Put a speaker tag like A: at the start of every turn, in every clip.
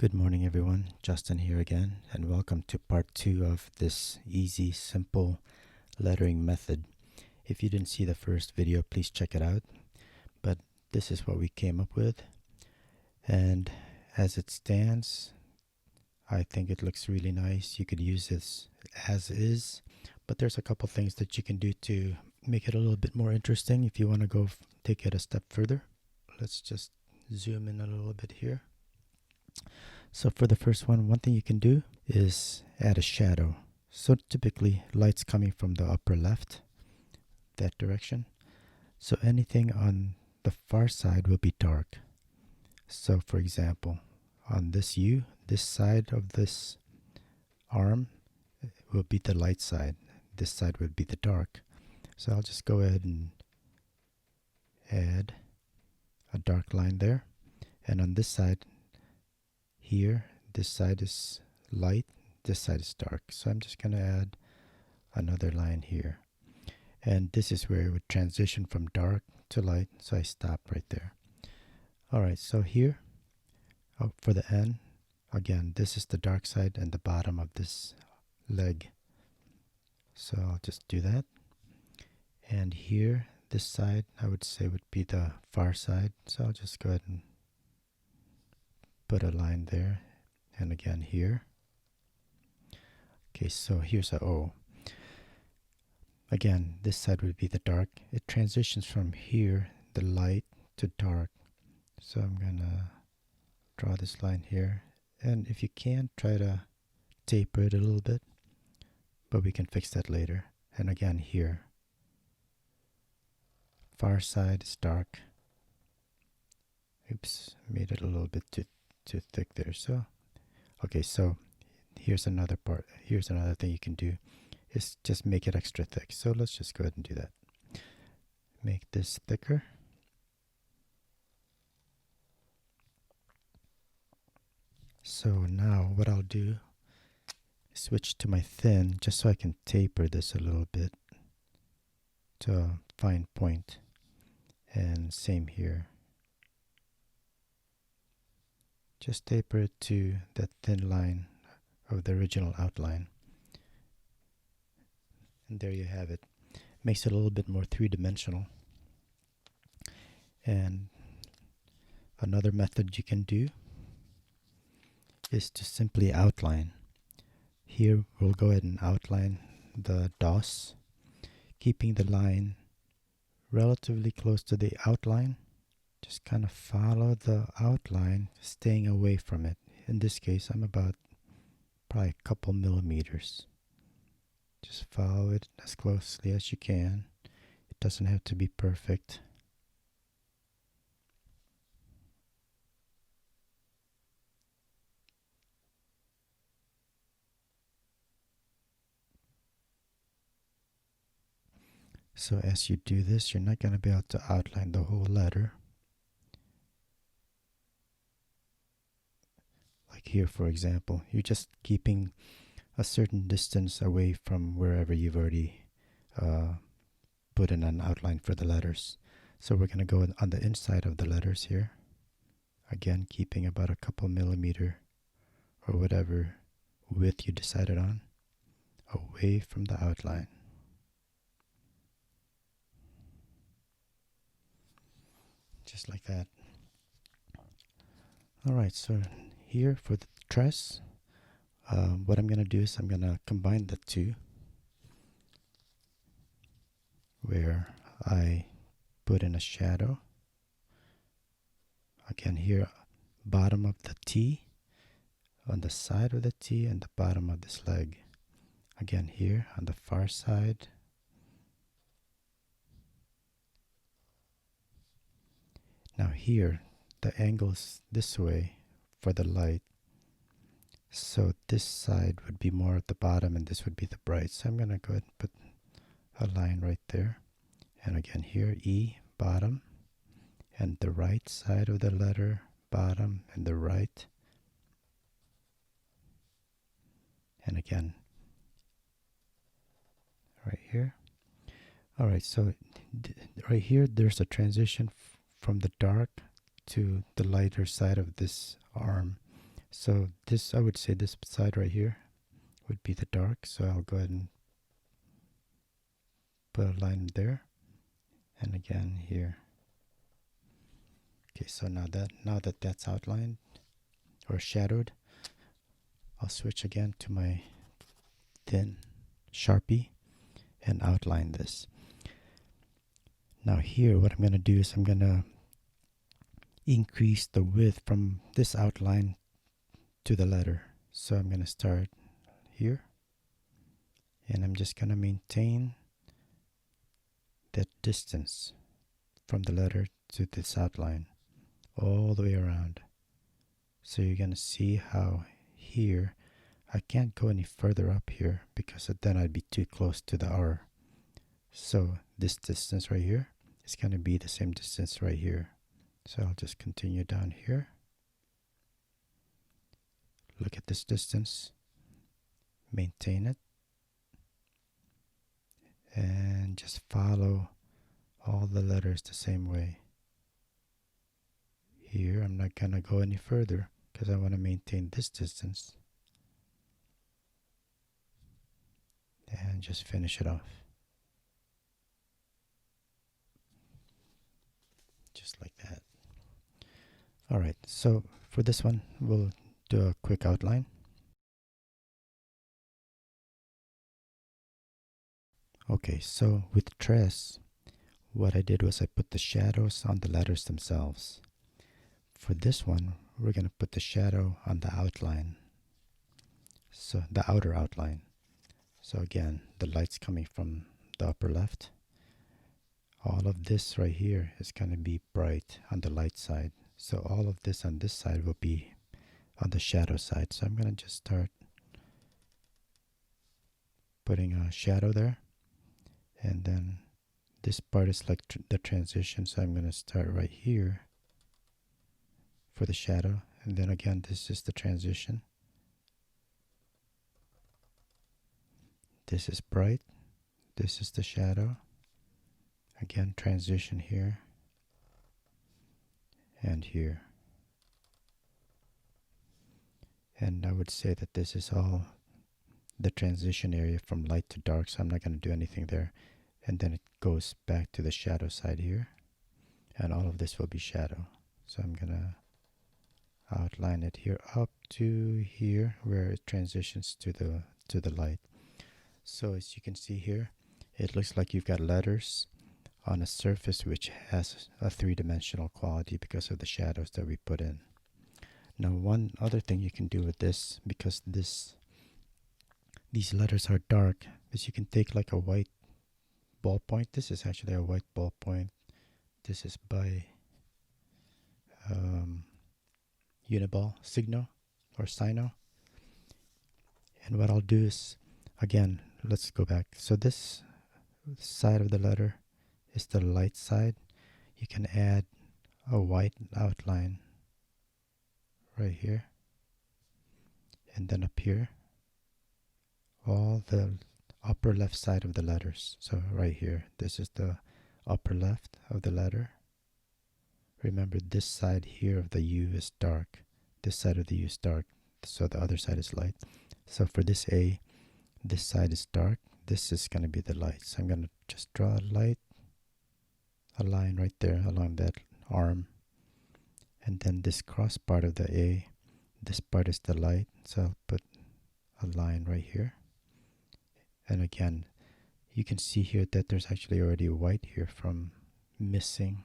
A: Good morning, everyone. Justin here again, and welcome to part 2 of this easy, simple lettering method. If you didn't see the first video, please check it out. But this is what we came up with, and as it stands, I think it looks really nice. You could use this as is, but there's a couple things that you can do to make it a little bit more interesting if you want to go take it a step further. Let's just zoom in a little bit here. So for the first one thing you can do is add a shadow. So typically light's coming from the upper left, that direction. So anything on the far side will be dark. So for example, on this U, this side of this arm will be the light side. This side would be the dark. So I'll just go ahead and add a dark line there. And on this side, here, this side is light, this side is dark. So I'm just going to add another line here. And this is where it would transition from dark to light. So I stop right there. Alright, so here, for the N, again, this is the dark side and the bottom of this leg. So I'll just do that. And here, this side, I would say would be the far side. So I'll just go ahead and put a line there, and again here. Okay, so here's a O. Again, this side would be the dark. It transitions from here, the light, to dark. So I'm gonna draw this line here, and if you can, try to taper it a little bit, but we can fix that later. And again here, far side is dark. Oops, made it a little bit too thick there. So okay, so here's another part. Here's another thing you can do is just make it extra thick. So let's just go ahead and do that. Make this thicker. So now what I'll do is switch to my thin just so I can taper this a little bit to a fine point. And same here. Just taper it to that thin line of the original outline. And there you have it. Makes it a little bit more three-dimensional. And another method you can do is to simply outline. Here we'll go ahead and outline the DOS, keeping the line relatively close to the outline. Just kind of follow the outline, staying away from it. In this case, I'm about probably a couple millimeters. Just follow it as closely as you can. It doesn't have to be perfect. So as you do this, you're not going to be able to outline the whole letter. Like here, for example, you're just keeping a certain distance away from wherever you've already put in an outline for the letters. So we're going to go on the inside of the letters here. Again, keeping about a couple millimeter or whatever width you decided on away from the outline. Just like that. Alright, so here for the tress, what I'm going to do is I'm going to combine the two, where I put in a shadow. Again here, bottom of the T, on the side of the T and the bottom of this leg. Again here on the far side. Now here, the angle's this way for the light. So this side would be more at the bottom and this would be the bright. So I'm going to go ahead and put a line right there. And again here, E, bottom. And the right side of the letter, bottom and the right. And again, right here. Alright, so right here there's a transition from the dark to the lighter side of this arm. So this, I would say this side right here would be the dark. So I'll go ahead and put a line there, and again here. Okay, so now that that's outlined or shadowed, I'll switch again to my thin Sharpie and outline this. Now here, what I'm going to do is I'm going to increase the width from this outline to the letter. So I'm going to start here, and I'm just going to maintain that distance from the letter to this outline all the way around. So you're going to see how here I can't go any further up here because then I'd be too close to the R. So this distance right here is going to be the same distance right here. So I'll just continue down here. Look at this distance, maintain it, and just follow all the letters the same way. Here I'm not going to go any further because I want to maintain this distance. And just finish it off. Just like that. Alright, so for this one, we'll do a quick outline. Okay, so with Tress, what I did was I put the shadows on the letters themselves. For this one, we're going to put the shadow on the outline. So the outer outline. So again, the light's coming from the upper left. All of this right here is going to be bright on the light side. So all of this on this side will be on the shadow side. So I'm going to just start putting a shadow there. And then this part is like the transition. So I'm going to start right here for the shadow. And then again, this is the transition. This is bright. This is the shadow. Again, transition here and here. And I would say that this is all the transition area from light to dark, so I'm not going to do anything there. And then it goes back to the shadow side here. And all of this will be shadow. So I'm going to outline it here up to here where it transitions to the light. So as you can see here, it looks like you've got letters on a surface which has a three-dimensional quality because of the shadows that we put in. Now one other thing you can do with this, because these letters are dark, is you can take like a white ballpoint. This is actually a white ballpoint. This is by Uniball Signo or Sino. And what I'll do is, again, let's go back. So this side of the letter is the light side. You can add a white outline right here. And then up here, all the upper left side of the letters. So right here, this is the upper left of the letter. Remember, this side here of the U is dark. This side of the U is dark, so the other side is light. So for this A, this side is dark. This is going to be the light. So I'm going to just draw a line right there along that arm. And then this cross part of the A, this part is the light. So I'll put a line right here. And again, you can see here that there's actually already white here from missing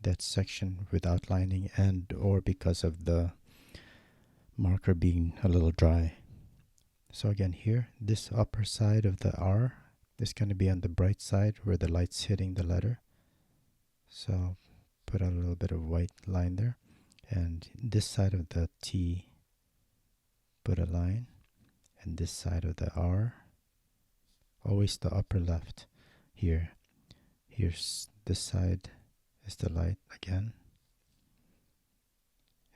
A: that section with outlining and or because of the marker being a little dry. So again here, this upper side of the R is going to be on the bright side where the light's hitting the letter. So I'll put a little bit of white line there. And this side of the T, put a line. And this side of the R, always the upper left here. Here's this side is the light again.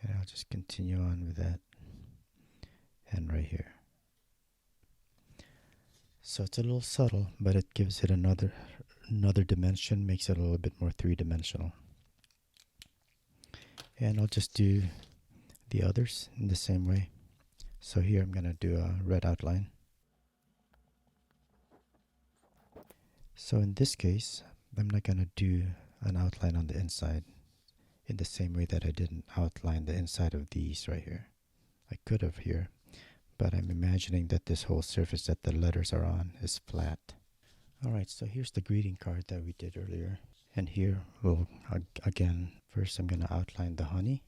A: And I'll just continue on with that. And right here. So it's a little subtle, but it gives it another dimension, makes it a little bit more three-dimensional. And I'll just do the others in the same way. So here I'm going to do a red outline. So in this case, I'm not going to do an outline on the inside in the same way that I didn't outline the inside of these right here. I could have here, but I'm imagining that this whole surface that the letters are on is flat. Alright, so here's the greeting card that we did earlier. And here we'll, again, first I'm going to outline the honey.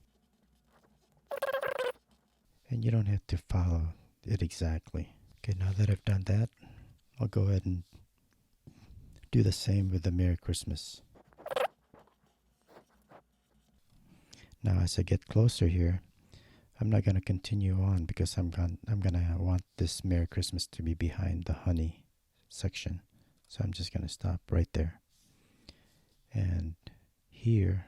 A: And you don't have to follow it exactly. Okay, now that I've done that, I'll go ahead and do the same with the Merry Christmas. Now as I get closer here, I'm not going to continue on because I'm going to want this Merry Christmas to be behind the honey section. So I'm just going to stop right there. And here,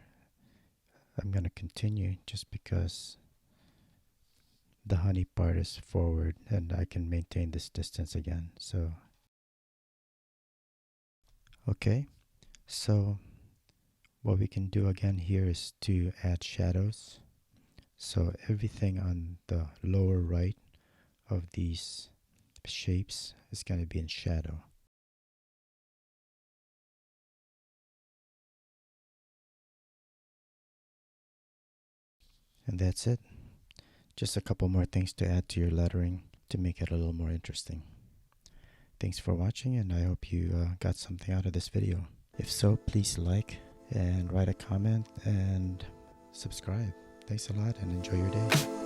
A: I'm going to continue just because the honey part is forward and I can maintain this distance again. So, okay. So what we can do again here is to add shadows. So everything on the lower right of these shapes is going to be in shadow. And that's it. Just a couple more things to add to your lettering to make it a little more interesting. Thanks for watching, and I hope you got something out of this video. If so, please like and write a comment and subscribe. Thanks a lot and enjoy your day.